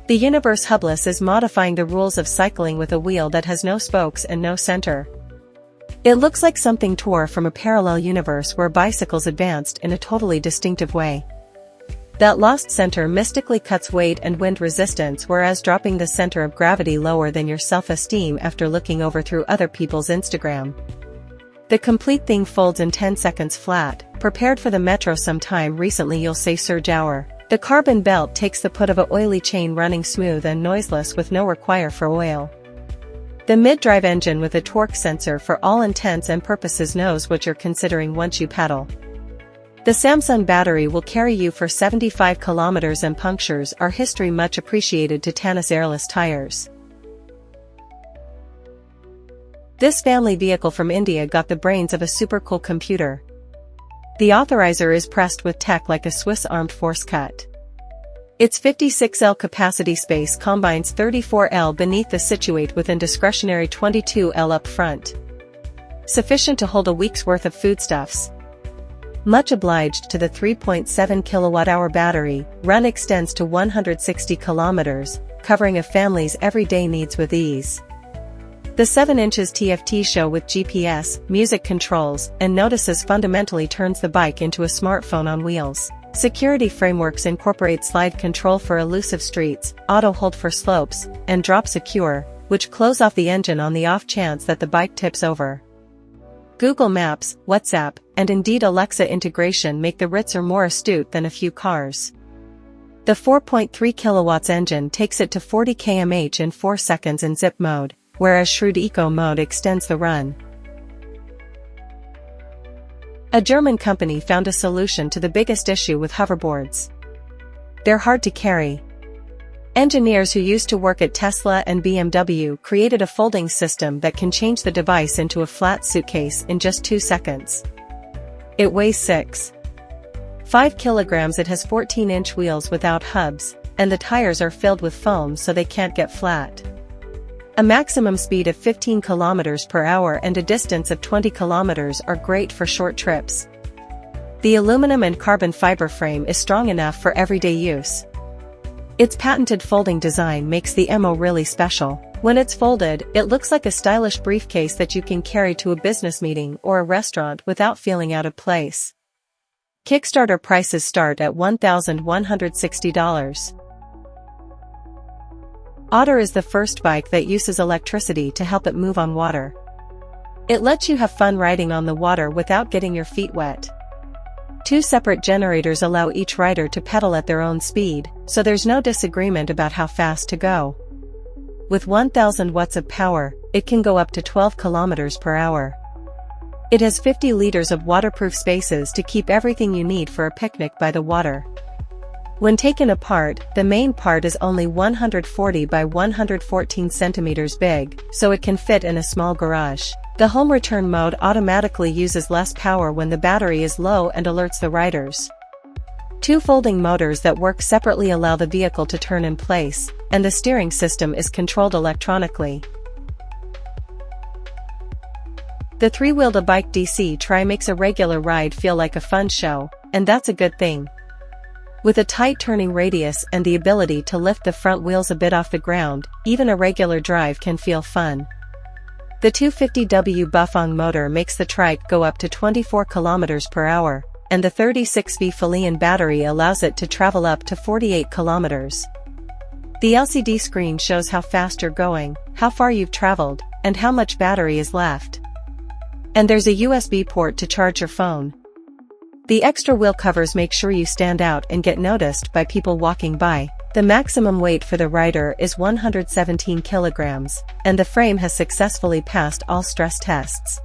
The universe hubless is modifying the rules of cycling with a wheel that has no spokes and no center. It looks like something tore from a parallel universe where bicycles advanced in a totally distinctive way. That lost center mystically cuts weight and wind resistance, whereas dropping the center of gravity lower than your self-esteem after looking over through other people's Instagram. The complete thing folds in 10 seconds flat. Prepared for the metro sometime recently, you'll say surge hour. The carbon belt takes the put of a oily chain running smooth and noiseless with no require for oil. The mid-drive engine with a torque sensor for all intents and purposes knows what you're considering once you pedal. The Samsung battery will carry you for 75 kilometers, and punctures are history much appreciated to Tanis airless tires. This family vehicle from India got the brains of a super cool computer. The authorizer is pressed with tech like a Swiss armed force cut. Its 56L capacity space combines 34L beneath the situate within discretionary 22L up front. Sufficient to hold a week's worth of foodstuffs. Much obliged to the 3.7 kWh battery, run extends to 160 kilometers, covering a family's everyday needs with ease. The 7 inches TFT show with GPS, music controls, and notices fundamentally turns the bike into a smartphone on wheels. Security frameworks incorporate slide control for elusive streets, auto hold for slopes, and drop secure, which close off the engine on the off chance that the bike tips over. Google Maps, WhatsApp, and indeed Alexa integration make the Ritzer more astute than a few cars. The 4.3 kilowatts engine takes it to 40 km/h in 4 seconds in zip mode, whereas Shrewd Eco mode extends the run. A German company found a solution to the biggest issue with hoverboards. They're hard to carry. Engineers who used to work at Tesla and BMW created a folding system that can change the device into a flat suitcase in just 2 seconds. It weighs 6.5 kilograms. It has 14-inch wheels without hubs, and the tires are filled with foam so they can't get flat. A maximum speed of 15 kilometers per hour and a distance of 20 kilometers are great for short trips. The aluminum and carbon fiber frame is strong enough for everyday use. Its patented folding design makes the MO really special. When it's folded, it looks like a stylish briefcase that you can carry to a business meeting or a restaurant without feeling out of place. Kickstarter prices start at $1,160. Otter is the first bike that uses electricity to help it move on water. It lets you have fun riding on the water without getting your feet wet. 2 separate generators allow each rider to pedal at their own speed, so there's no disagreement about how fast to go. With 1000 watts of power, it can go up to 12 kilometers per hour. It has 50 liters of waterproof spaces to keep everything you need for a picnic by the water. When taken apart, the main part is only 140 by 114 centimeters big, so it can fit in a small garage. The home return mode automatically uses less power when the battery is low and alerts the riders. 2 folding motors that work separately allow the vehicle to turn in place, and the steering system is controlled electronically. The 3-wheeled bike DC Tri makes a regular ride feel like a fun show, and that's a good thing. With a tight turning radius and the ability to lift the front wheels a bit off the ground, even a regular drive can feel fun. The 250W Bufang motor makes the trike go up to 24 km per hour, and the 36V Li-ion battery allows it to travel up to 48 km. The LCD screen shows how fast you're going, how far you've traveled, and how much battery is left. And there's a USB port to charge your phone. The extra wheel covers make sure you stand out and get noticed by people walking by. The maximum weight for the rider is 117 kilograms, and the frame has successfully passed all stress tests.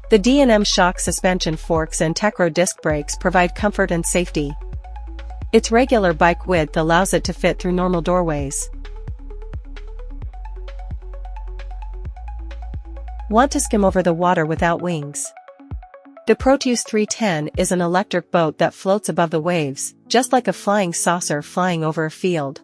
The D&M shock suspension forks and Tecro disc brakes provide comfort and safety. Its regular bike width allows it to fit through normal doorways. Want to skim over the water without wings? The Proteus 310 is an electric boat that floats above the waves, just like a flying saucer flying over a field.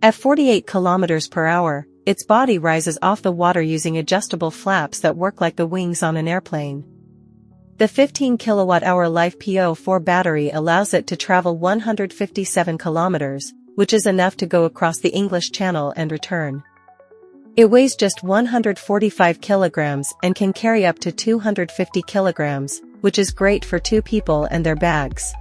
At 48 km per hour, its body rises off the water using adjustable flaps that work like the wings on an airplane. The 15 kWh Life PO4 battery allows it to travel 157 km, which is enough to go across the English Channel and return. It weighs just 145 kilograms and can carry up to 250 kilograms, which is great for 2 people and their bags.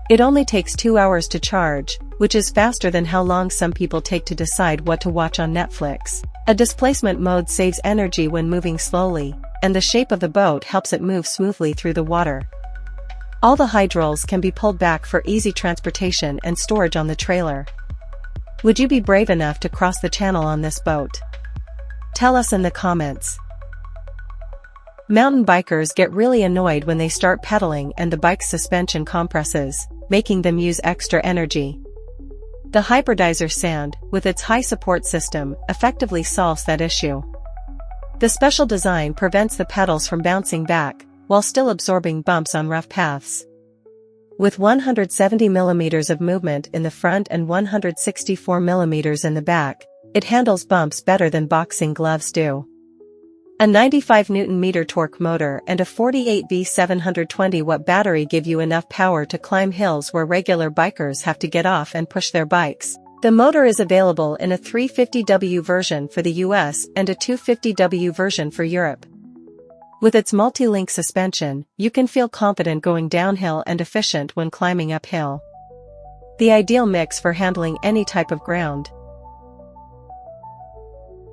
It only takes 2 hours to charge, which is faster than how long some people take to decide what to watch on Netflix. A displacement mode saves energy when moving slowly, and the shape of the boat helps it move smoothly through the water. All the hydrauls can be pulled back for easy transportation and storage on the trailer. Would you be brave enough to cross the channel on this boat? Tell us in the comments. Mountain bikers get really annoyed when they start pedaling and the bike's suspension compresses, making them use extra energy. The hybridizer sand, with its high support system, effectively solves that issue. The special design prevents the pedals from bouncing back, while still absorbing bumps on rough paths. With 170 mm of movement in the front and 164 mm in the back, it handles bumps better than boxing gloves do. A 95 Nm torque motor and a 48V 720-watt battery give you enough power to climb hills where regular bikers have to get off and push their bikes. The motor is available in a 350W version for the US and a 250W version for Europe. With its multi-link suspension, you can feel confident going downhill and efficient when climbing uphill. The ideal mix for handling any type of ground.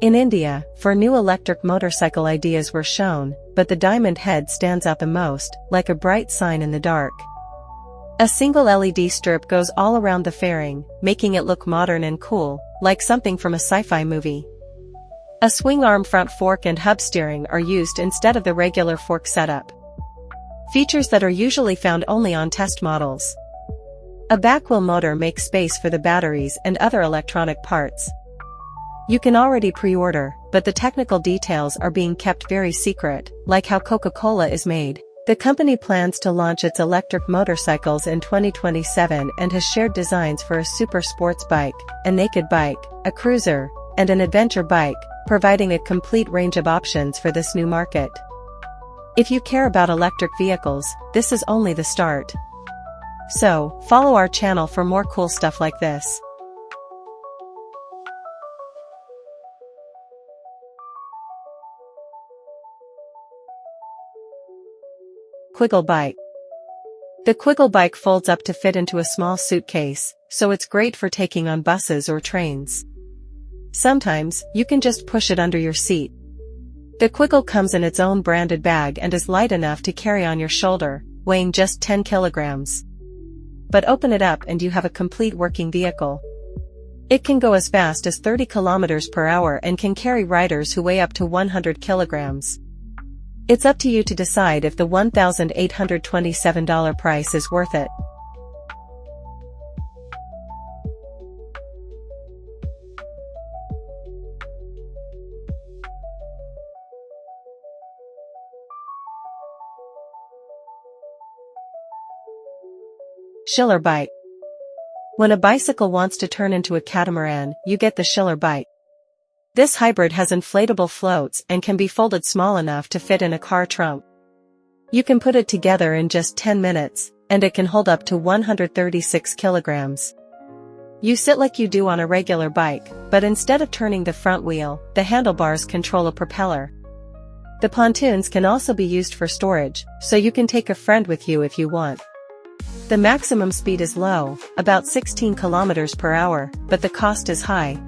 In India, 4 new electric motorcycle ideas were shown, but the diamond head stands out the most, like a bright sign in the dark. A single LED strip goes all around the fairing, making it look modern and cool, like something from a sci-fi movie. A swing arm front fork and hub steering are used instead of the regular fork setup. Features that are usually found only on test models. A back wheel motor makes space for the batteries and other electronic parts. You can already pre-order, but the technical details are being kept very secret, like how Coca-Cola is made. The company plans to launch its electric motorcycles in 2027 and has shared designs for a super sports bike, a naked bike, a cruiser, and an adventure bike, providing a complete range of options for this new market. If you care about electric vehicles, this is only the start. So, follow our channel for more cool stuff like this. Quiggle bike. The Quiggle bike folds up to fit into a small suitcase, so it's great for taking on buses or trains. Sometimes, you can just push it under your seat. The Quiggle comes in its own branded bag and is light enough to carry on your shoulder, weighing just 10 kilograms. But open it up and you have a complete working vehicle. It can go as fast as 30 kilometers per hour and can carry riders who weigh up to 100 kilograms. It's up to you to decide if the $1,827 price is worth it. Schiller bike. When a bicycle wants to turn into a catamaran, you get the Schiller bike. This hybrid has inflatable floats and can be folded small enough to fit in a car trunk. You can put it together in just 10 minutes, and it can hold up to 136 kilograms. You sit like you do on a regular bike, but instead of turning the front wheel, the handlebars control a propeller. The pontoons can also be used for storage, so you can take a friend with you if you want. The maximum speed is low, about 16 kilometers per hour, but the cost is high.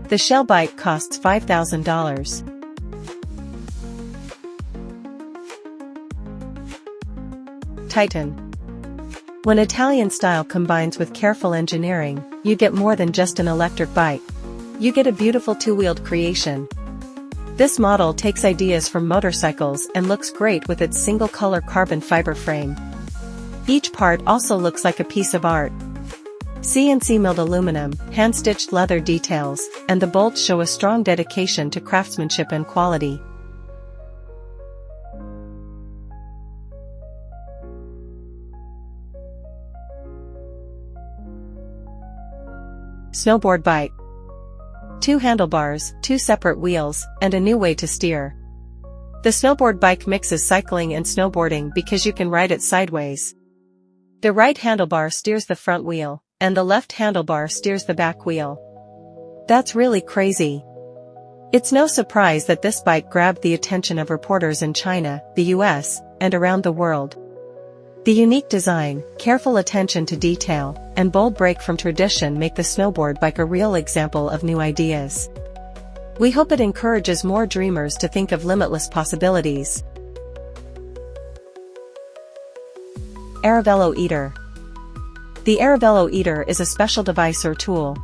The Shell bike costs $5,000. Titan. When Italian style combines with careful engineering, you get more than just an electric bike. You get a beautiful two-wheeled creation. This model takes ideas from motorcycles and looks great with its single-color carbon fiber frame. Each part also looks like a piece of art. CNC milled aluminum, hand-stitched leather details, and the bolts show a strong dedication to craftsmanship and quality. Snowboard bike. 2 handlebars, 2 separate wheels, and a new way to steer. The snowboard bike mixes cycling and snowboarding because you can ride it sideways. The right handlebar steers the front wheel, and the left handlebar steers the back wheel. That's really crazy. It's no surprise that this bike grabbed the attention of reporters in China, the US, and around the world. The unique design, careful attention to detail, and bold break from tradition make the snowboard bike a real example of new ideas. We hope it encourages more dreamers to think of limitless possibilities. Aravelo Eater. The Aravelo Eater is a special device or tool.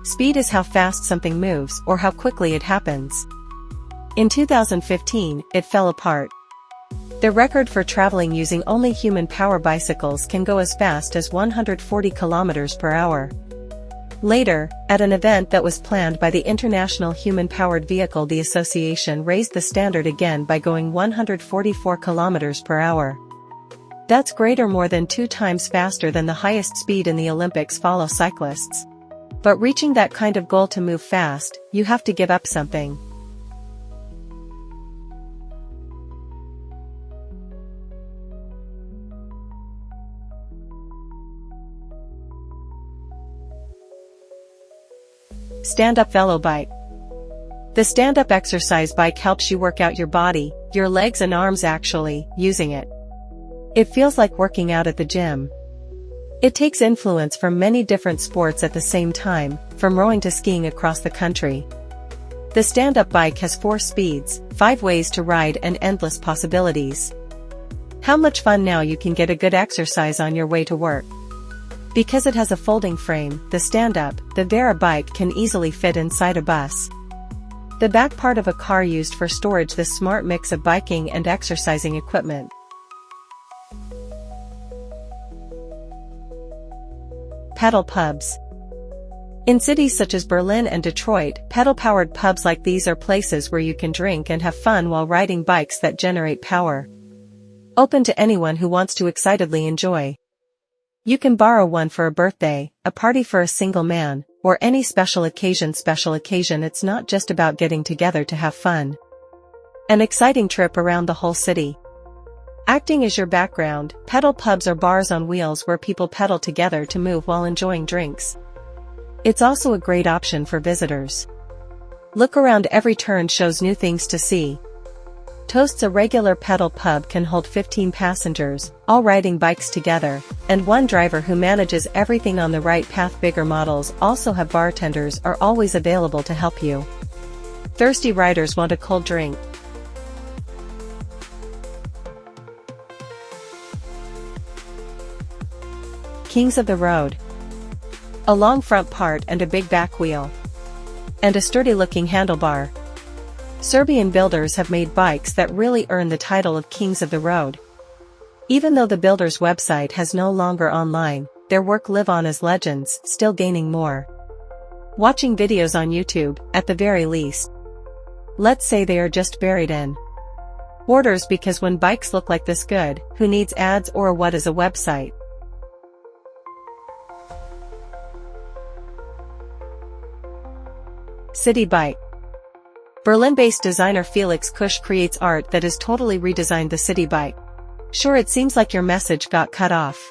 Speed is how fast something moves or how quickly it happens. In 2015, it fell apart. The record for traveling using only human-power bicycles can go as fast as 140 km per hour. Later, at an event that was planned by the International Human-Powered Vehicle, the association raised the standard again by going 144 km per hour. That's greater, more than 2 times faster than the highest speed in the Olympics follow cyclists. But reaching that kind of goal to move fast, you have to give up something. Stand-up velo bike. The stand-up exercise bike helps you work out your body, your legs and arms actually, using it. It feels like working out at the gym. It takes influence from many different sports at the same time, from rowing to skiing across the country. The stand-up bike has 4 speeds, 5 ways to ride and endless possibilities. How much fun now you can get a good exercise on your way to work. Because it has a folding frame, the stand-up, the Vera bike can easily fit inside a bus. The back part of a car used for storage, this smart mix of biking and exercising equipment. Pedal pubs. In cities such as Berlin and Detroit, pedal-powered pubs like these are places where you can drink and have fun while riding bikes that generate power. Open to anyone who wants to excitedly enjoy. You can borrow one for a birthday, a party for a single man, or any special occasion. It's not just about getting together to have fun. An exciting trip around the whole city. Acting as your background, pedal pubs are bars on wheels where people pedal together to move while enjoying drinks. It's also a great option for visitors. Look around, every turn shows new things to see. Toasts, a regular pedal pub can hold 15 passengers, all riding bikes together, and one driver who manages everything on the right path. Bigger models also have bartenders, are always available to help you. Thirsty riders want a cold drink. Kings of the Road. A long front part and a big back wheel. And a sturdy-looking handlebar. Serbian builders have made bikes that really earn the title of Kings of the Road. Even though the builder's website has no longer online, their work live on as legends, still gaining more watching videos on YouTube, at the very least. Let's say they are just buried in orders, because when bikes look like this good, who needs ads or what is a website? City bike. Berlin-based designer Felix Kusch creates art that has totally redesigned the city bike. Sure, it seems like your message got cut off.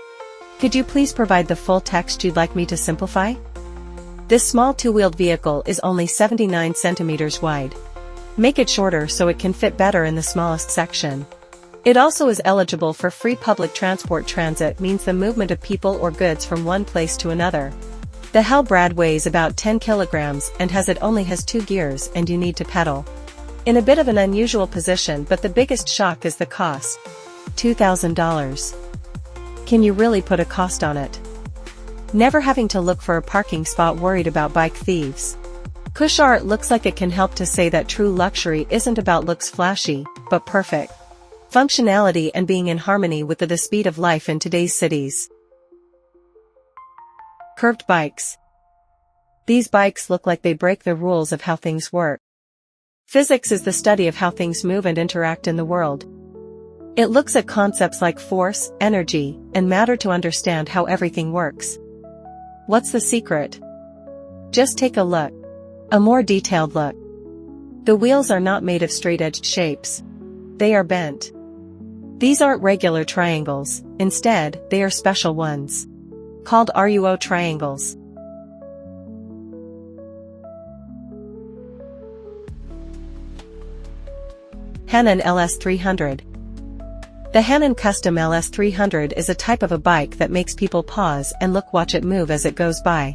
Could you please provide the full text you'd like me to simplify? This small 2-wheeled vehicle is only 79 centimeters wide. Make it shorter so it can fit better in the smallest section. It also is eligible for free public transport. Transit means the movement of people or goods from one place to another. The Hellbrad weighs about 10 kilograms and only has 2 gears, and you need to pedal. In a bit of an unusual position, but the biggest shock is the cost. $2,000. Can you really put a cost on it? Never having to look for a parking spot, worried about bike thieves. Kusch art looks like it can help to say that true luxury isn't about looks flashy, but perfect functionality and being in harmony with the speed of life in today's cities. Curved bikes. These bikes look like they break the rules of how things work. Physics is the study of how things move and interact in the world. It looks at concepts like force, energy, and matter to understand how everything works. What's the secret? Just take a look. A more detailed look. The wheels are not made of straight-edged shapes. They are bent. These aren't regular triangles, instead, they are special ones. called RUO triangles. Hanon LS300. The Hanon Custom LS300 is a type of a bike that makes people pause and watch it move as it goes by.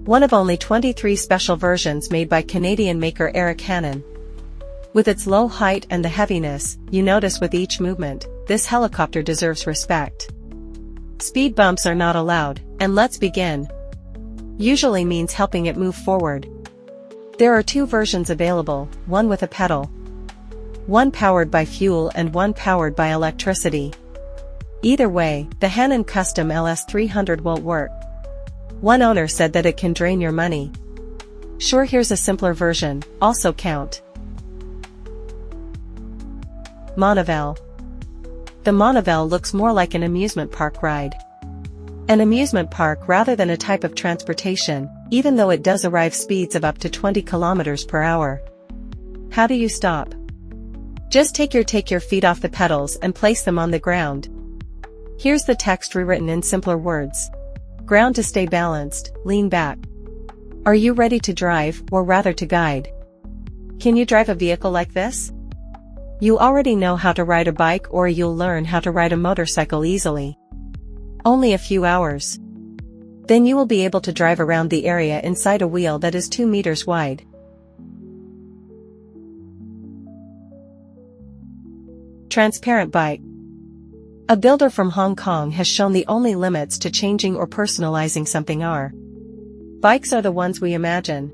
One of only 23 special versions made by Canadian maker Eric Hanon. With its low height and the heaviness you notice with each movement, this helicopter deserves respect. Speed bumps are not allowed, and let's begin usually means helping it move forward. There are two versions available, one with a pedal, one powered by fuel and one powered by electricity. Either way, the Hanon Custom LS300 won't work. One owner said that it can drain your money. Sure, here's a simpler version, also count. Monovel. The Monovel looks more like an amusement park ride. An amusement park rather than a type of transportation, even though it does arrive speeds of up to 20 kilometers per hour. How do you stop? Just take your feet off the pedals and place them on the ground. Here's the text rewritten in simpler words. Ground to stay balanced, lean back. Are you ready to drive, or rather to guide? Can you drive a vehicle like this? You already know how to ride a bike, or you'll learn how to ride a motorcycle easily. Only a few hours. Then you will be able to drive around the area inside a wheel that is 2 meters wide. Transparent bike. A builder from Hong Kong has shown the only limits to changing or personalizing something are. Bikes are the ones we imagine.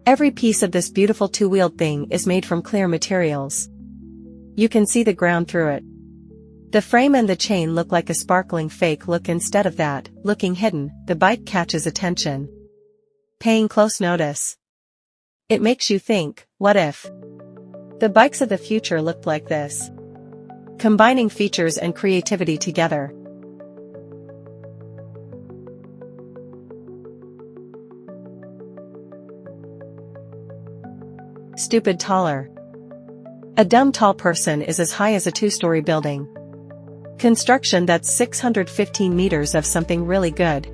Every piece of this beautiful two-wheeled thing is made from clear materials. You can see the ground through it. The frame and the chain look like a sparkling fake look. Instead of that, looking hidden, the bike catches attention. Paying close notice. It makes you think, what if the bikes of the future looked like this? Combining features and creativity together. Stupid taller. A dumb tall person is as high as a 2-story building. Construction that's 615 meters of something really good.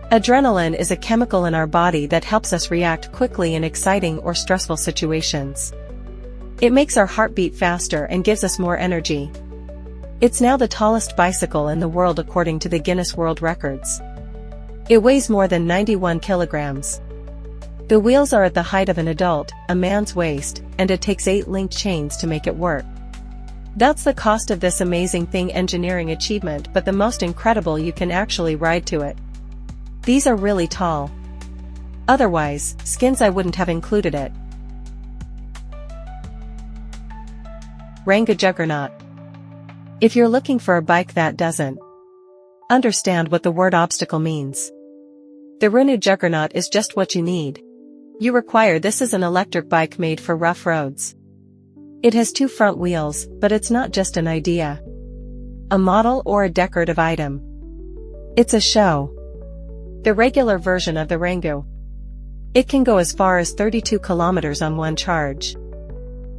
Adrenaline is a chemical in our body that helps us react quickly in exciting or stressful situations. It makes our heart beat faster and gives us more energy. It's now the tallest bicycle in the world according to the Guinness World Records. It weighs more than 91 kilograms. The wheels are at the height of an adult, a man's waist, and it takes 8 linked chains to make it work. That's the cost of this amazing thing engineering achievement, but the most incredible, you can actually ride to it. These are really tall. Otherwise, skins I wouldn't have included it. Ranga Juggernaut. If you're looking for a bike that doesn't understand what the word obstacle means, the Ranga Juggernaut is just what you need. You require this as an electric bike made for rough roads. It has 2 front wheels, but it's not just an idea, a model or a decorative item. It's a show. The regular version of the Rango. It can go as far as 32 kilometers on one charge.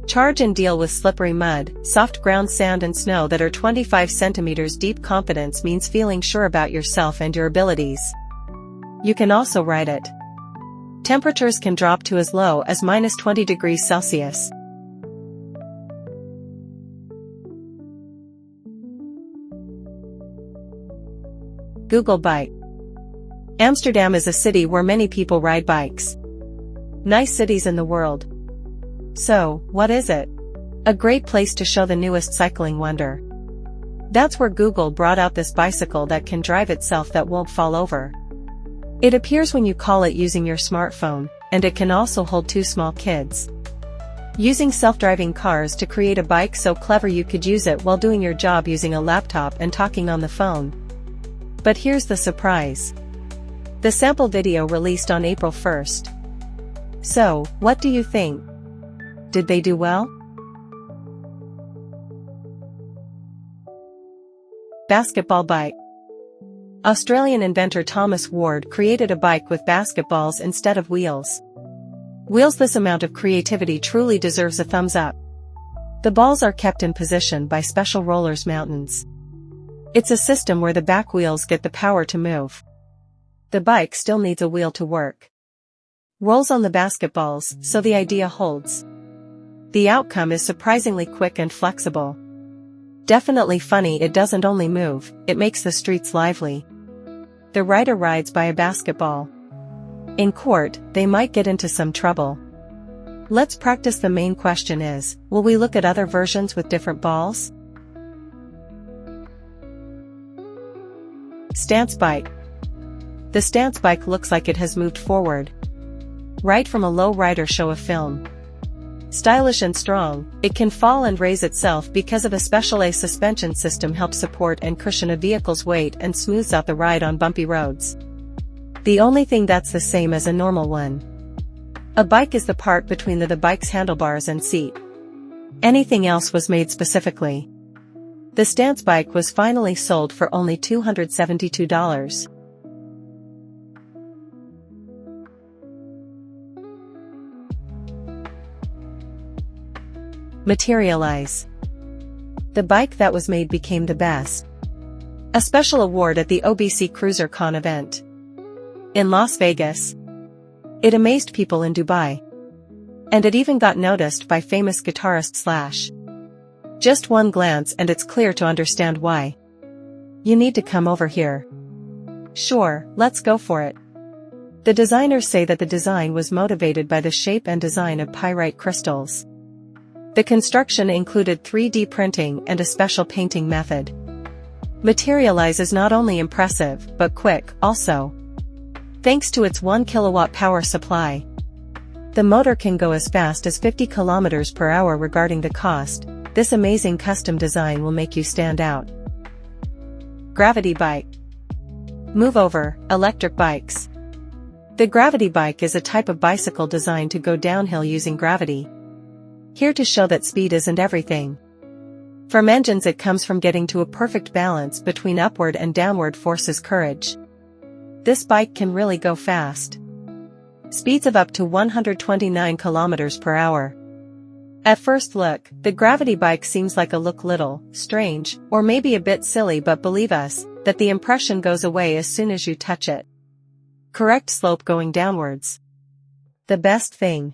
Charge and deal with slippery mud, soft ground, sand and snow that are 25 centimeters deep. Confidence means feeling sure about yourself and your abilities. You can also ride it. Temperatures can drop to as low as minus 20 degrees Celsius. Google Bike. Amsterdam is a city where many people ride bikes. Nice cities in the world. So, what is it? A great place to show the newest cycling wonder. That's where Google brought out this bicycle that can drive itself, that won't fall over. It appears when you call it using your smartphone, and it can also hold 2 small kids. Using self-driving cars to create a bike so clever you could use it while doing your job using a laptop and talking on the phone. But here's the surprise. The sample video released on April 1st. So, what do you think? Did they do well? Basketball bike. Australian inventor Thomas Ward created a bike with basketballs instead of wheels. Wheels. This amount of creativity truly deserves a thumbs up. The balls are kept in position by special rollers mountains. It's a system where the back wheels get the power to move. The bike still needs a wheel to work. Rolls on the basketballs, so the idea holds. The outcome is surprisingly quick and flexible. Definitely funny. It doesn't only move, it makes the streets lively. The rider rides by a basketball. In court, they might get into some trouble. Let's practice. The main question is, will we look at other versions with different balls? Stance bike. The stance bike looks like it has moved forward. Right from a low rider show of film. Stylish and strong, it can fall and raise itself because of a special A suspension system helps support and cushion a vehicle's weight and smooths out the ride on bumpy roads. The only thing that's the same as a normal one. A bike is the part between the bike's handlebars and seat. Anything else was made specifically. The stance bike was finally sold for only $272. Materialize. The bike that was made became the best. A special award at the OBC Cruiser Con event in Las Vegas. It amazed people in Dubai. And it even got noticed by famous guitarist Slash. Just one glance and it's clear to understand why. You need to come over here. Sure, let's go for it. The designers say that the design was motivated by the shape and design of pyrite crystals. The construction included 3D printing and a special painting method. Materialize is not only impressive, but quick, also. Thanks to its 1 kilowatt power supply. The motor can go as fast as 50 kilometers per hour. Regarding the cost, this amazing custom design will make you stand out. Gravity bike. Move over, electric bikes. The gravity bike is a type of bicycle designed to go downhill using gravity. Here to show that speed isn't everything. From engines, it comes from getting to a perfect balance between upward and downward forces. Courage. This bike can really go fast. Speeds of up to 129 kilometers per hour. At first look, the gravity bike seems like a little strange, or maybe a bit silly, but believe us, that the impression goes away as soon as you touch it. Correct slope going downwards. The best thing.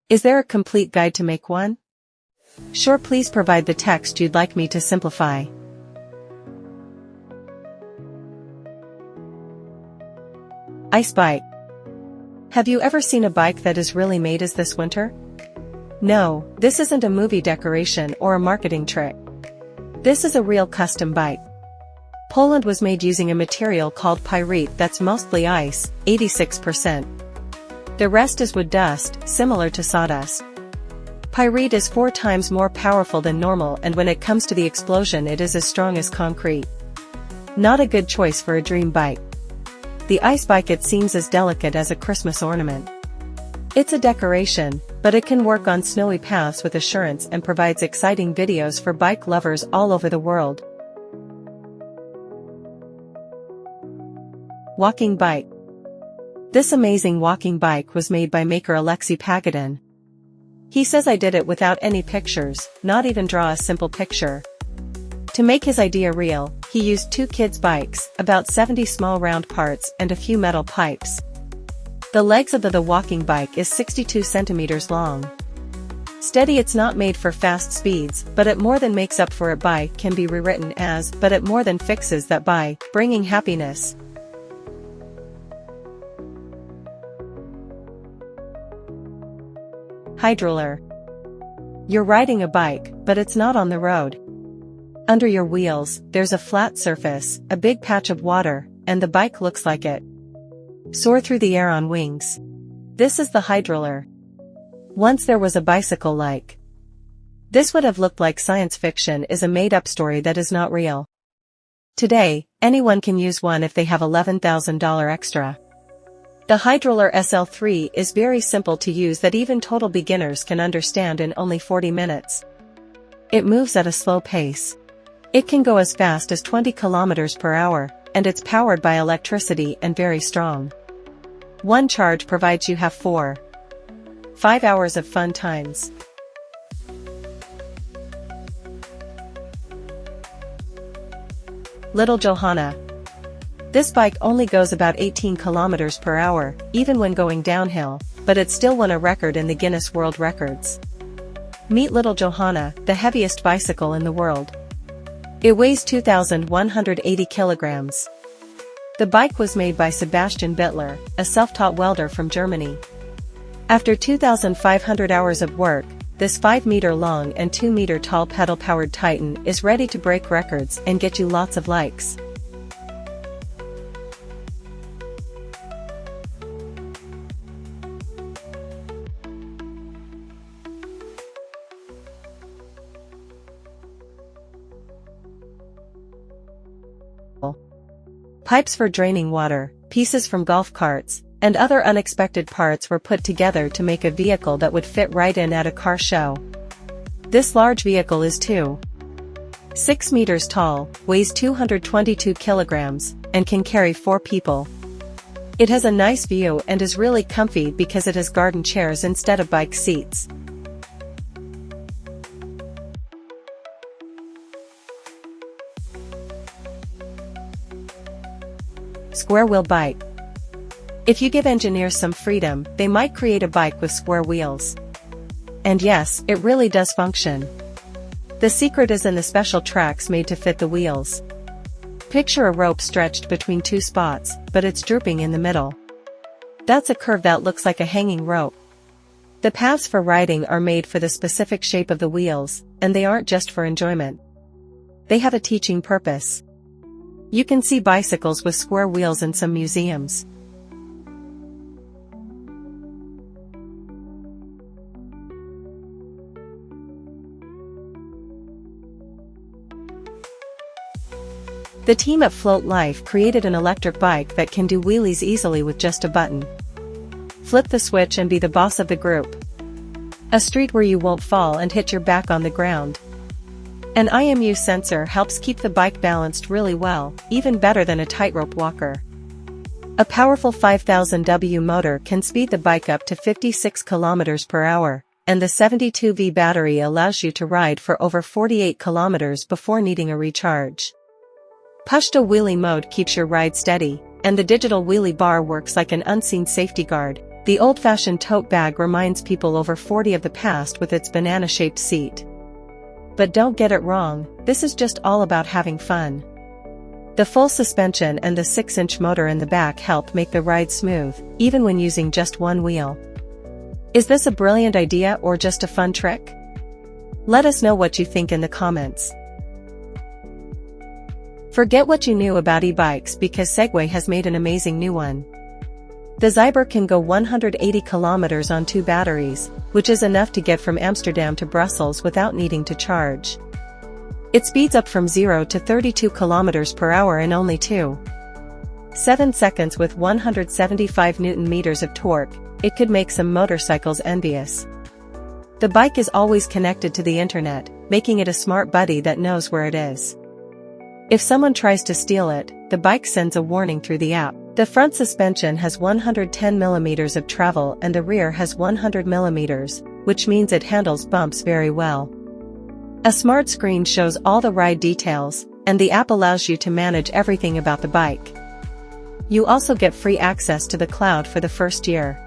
Is there a complete guide to make one? Sure, please provide the text you'd like me to simplify. Ice bike. Have you ever seen a bike that is really made as this winter? No, this isn't a movie decoration or a marketing trick. This is a real custom bike. Poland was made using a material called pyrite that's mostly ice, 86%. The rest is wood dust, similar to sawdust. Pyrite is 4 times more powerful than normal, and when it comes to the explosion, it is as strong as concrete. Not a good choice for a dream bike. The ice bike, it seems as delicate as a Christmas ornament. It's a decoration, but it can work on snowy paths with assurance and provides exciting videos for bike lovers all over the world. Walking bike. This amazing walking bike was made by maker Alexei Pagadin. He says, I did it without any pictures, not even draw a simple picture. To make his idea real, he used 2 kids' bikes, about 70 small round parts, and a few metal pipes. The legs of the walking bike is 62 centimeters long. Steady, it's not made for fast speeds, but it more than makes up for it by, can be rewritten as, but it more than fixes that by, bringing happiness. HiTSec. You're riding a bike, but it's not on the road. Under your wheels, there's a flat surface, a big patch of water, and the bike looks like it. Soar through the air on wings. This is the HiTSec. Once there was a bicycle like this. Would have looked like science fiction, is a made-up story that is not real. Today, anyone can use one if they have $11,000 extra. The HiTSec SL3 is very simple to use, that even total beginners can understand in only 40 minutes. It moves at a slow pace. It can go as fast as 20 kilometers per hour, and it's powered by electricity and very strong. One charge provides you have 4-5 hours of fun times. Little Johanna. This bike only goes about 18 kilometers per hour, even when going downhill, but it still won a record in the Guinness World Records. Meet Little Johanna, the heaviest bicycle in the world. It weighs 2,180 kilograms. The bike was made by Sebastian Bittler, a self-taught welder from Germany. After 2,500 hours of work, this 5-meter-long and 2-meter-tall pedal-powered titan is ready to break records and get you lots of likes. Pipes for draining water, pieces from golf carts, and other unexpected parts were put together to make a vehicle that would fit right in at a car show. This large vehicle is 2.6 meters tall, weighs 222 kilograms, and can carry 4 people. It has a nice view and is really comfy because it has garden chairs instead of bike seats. Square wheel bike. If you give engineers some freedom, they might create a bike with square wheels. And yes, it really does function. The secret is in the special tracks made to fit the wheels. Picture a rope stretched between 2 spots, but it's drooping in the middle. That's a curve that looks like a hanging rope. The paths for riding are made for the specific shape of the wheels, and they aren't just for enjoyment. They have a teaching purpose. You can see bicycles with square wheels in some museums. The team at Float Life created an electric bike that can do wheelies easily with just a button. Flip the switch and be the boss of the group. A street where you won't fall and hit your back on the ground. An IMU sensor helps keep the bike balanced really well, even better than a tightrope walker. A powerful 5000 W motor can speed the bike up to 56 km per hour, and the 72V battery allows you to ride for over 48 kilometers before needing a recharge. Push-to wheelie mode keeps your ride steady, and the digital wheelie bar works like an unseen safety guard. The old-fashioned tote bag reminds people over 40 of the past with its banana-shaped seat. But don't get it wrong, this is just all about having fun. The full suspension and the 6-inch motor in the back help make the ride smooth, even when using just one wheel. Is this a brilliant idea or just a fun trick? Let us know what you think in the comments. Forget what you knew about e-bikes because Segway has made an amazing new one. The Zyber can go 180 kilometers on 2 batteries, which is enough to get from Amsterdam to Brussels without needing to charge. It speeds up from 0 to 32 kilometers per hour in only 2.7 seconds with 175 Newton-meters of torque. It could make some motorcycles envious. The bike is always connected to the internet, making it a smart buddy that knows where it is. If someone tries to steal it, the bike sends a warning through the app. The front suspension has 110 mm of travel and the rear has 100 mm, which means it handles bumps very well. A smart screen shows all the ride details, and the app allows you to manage everything about the bike. You also get free access to the cloud for the first year.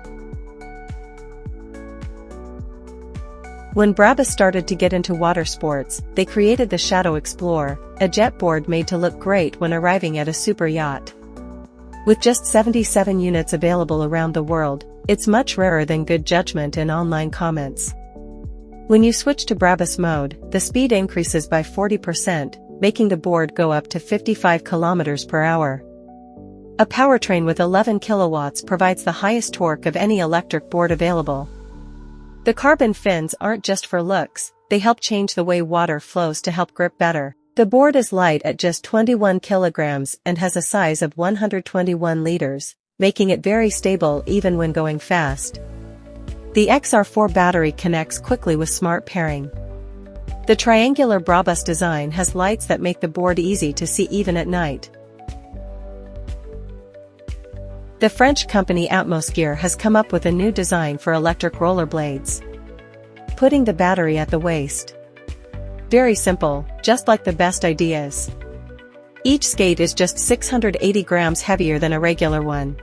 When Brabus started to get into water sports, they created the Shadow Explorer, a jet board made to look great when arriving at a super yacht. With just 77 units available around the world, it's much rarer than good judgment in online comments. When you switch to Brabus mode, the speed increases by 40%, making the board go up to 55 km per hour. A powertrain with 11 kilowatts provides the highest torque of any electric board available. The carbon fins aren't just for looks, they help change the way water flows to help grip better. The board is light at just 21 kilograms and has a size of 121 liters, making it very stable even when going fast. The XR4 battery connects quickly with smart pairing. The triangular Brabus design has lights that make the board easy to see even at night. The French company Atmosgear has come up with a new design for electric rollerblades. Putting the battery at the waist. Very simple, just like the best ideas. Each skate is just 680 grams heavier than a regular one.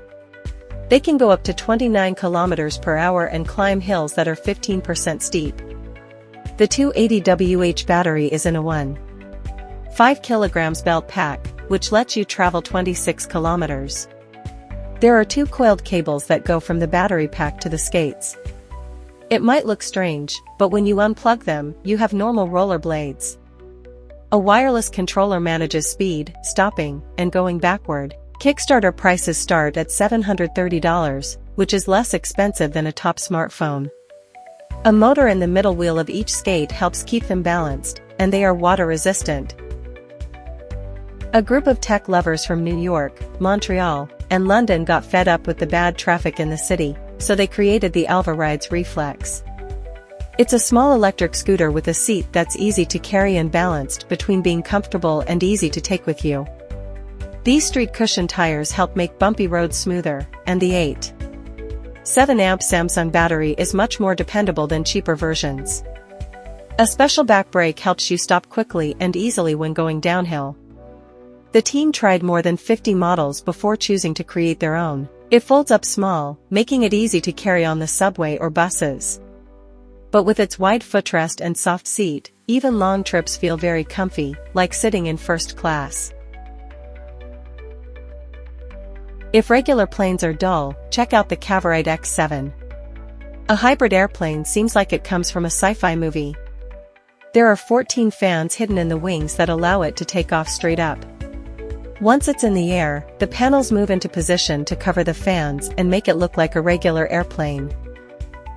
They can go up to 29 kilometers per hour and climb hills that are 15% steep. The 280 Wh battery is in a 1.5 kilograms belt pack, which lets you travel 26 kilometers. There are 2 coiled cables that go from the battery pack to the skates. It might look strange, but when you unplug them, you have normal roller blades. A wireless controller manages speed, stopping, and going backward. Kickstarter prices start at $730, which is less expensive than a top smartphone. A motor in the middle wheel of each skate helps keep them balanced, and they are water resistant. A group of tech lovers from New York, Montreal, and London got fed up with the bad traffic in the city, so they created the Alva Rides Reflex. It's a small electric scooter with a seat that's easy to carry and balanced between being comfortable and easy to take with you. These street cushion tires help make bumpy roads smoother, and the 8.7 amp Samsung battery is much more dependable than cheaper versions. A special back brake helps you stop quickly and easily when going downhill. The team tried more than 50 models before choosing to create their own. It folds up small, making it easy to carry on the subway or buses. But with its wide footrest and soft seat, even long trips feel very comfy, like sitting in first class. If regular planes are dull, check out the Cavorite X7. A hybrid airplane seems like it comes from a sci-fi movie. There are 14 fans hidden in the wings that allow it to take off straight up. Once it's in the air, the panels move into position to cover the fans and make it look like a regular airplane.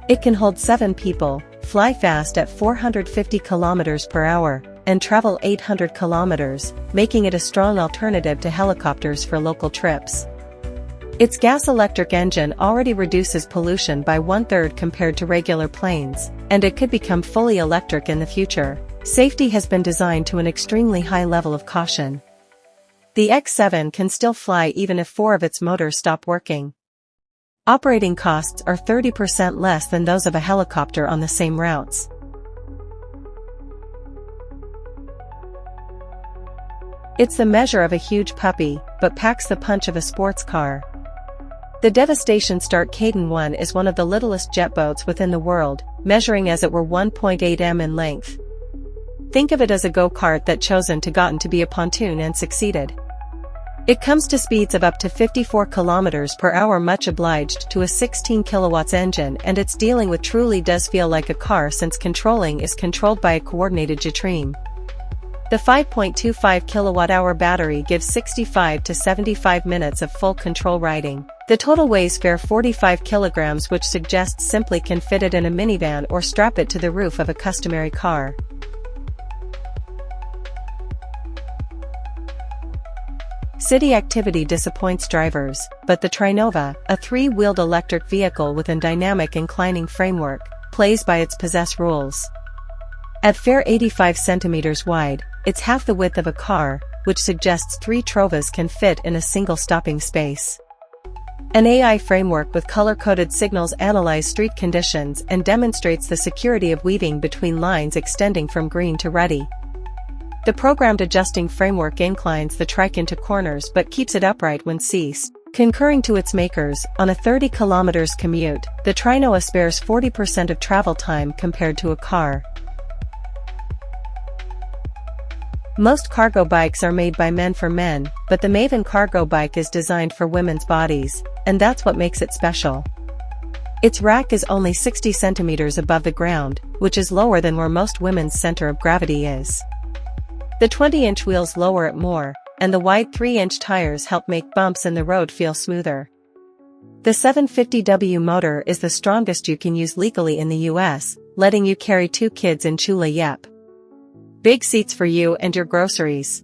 It can hold 7 people, fly fast at 450 kilometers per hour, and travel 800 kilometers, making it a strong alternative to helicopters for local trips. Its gas-electric engine already reduces pollution by 1/3 compared to regular planes, and it could become fully electric in the future. Safety has been designed to an extremely high level of caution. The X7 can still fly even if 4 of its motors stop working. Operating costs are 30% less than those of a helicopter on the same routes. It's the measure of a huge puppy, but packs the punch of a sports car. The Devastation Start Caden 1 is one of the littlest jet boats within the world, measuring as it were 1.8 m in length. Think of it as a go-kart that chosen to gotten to be a pontoon and succeeded. It comes to speeds of up to 54 kilometers per hour, much obliged to a 16 kilowatts engine, and its dealing with truly does feel like a car since controlling is controlled by a coordinated jetstream. The 5.25 kilowatt-hour battery gives 65 to 75 minutes of full control riding. The total weighs fair 45 kilograms, which suggests simply can fit it in a minivan or strap it to the roof of a customary car. City activity disappoints drivers, but the Trinova, a 3-wheeled electric vehicle with a dynamic inclining framework, plays by its possess rules. At fair 85 centimeters wide, it's half the width of a car, which suggests 3 Trovas can fit in a single stopping space. An AI framework with color-coded signals analyzes street conditions and demonstrates the security of weaving between lines extending from green to ready. The programmed adjusting framework inclines the trike into corners but keeps it upright when ceased. Concurring to its makers, on a 30 km commute, the Trinova spares 40% of travel time compared to a car. Most cargo bikes are made by men for men, but the Maven cargo bike is designed for women's bodies, and that's what makes it special. Its rack is only 60 centimeters above the ground, which is lower than where most women's center of gravity is. The 20-inch wheels lower it more, and the wide 3-inch tires help make bumps in the road feel smoother. The 750W motor is the strongest you can use legally in the US, letting you carry 2 kids in Chula Yep. Big seats for you and your groceries.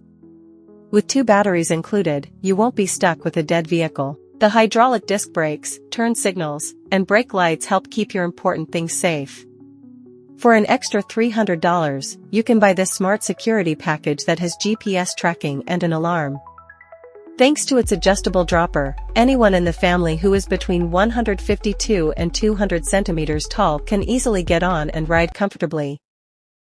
With 2 batteries included, you won't be stuck with a dead vehicle. The hydraulic disc brakes, turn signals, and brake lights help keep your important things safe. For an extra $300, you can buy this smart security package that has GPS tracking and an alarm. Thanks to its adjustable dropper, anyone in the family who is between 152 and 200 centimeters tall can easily get on and ride comfortably.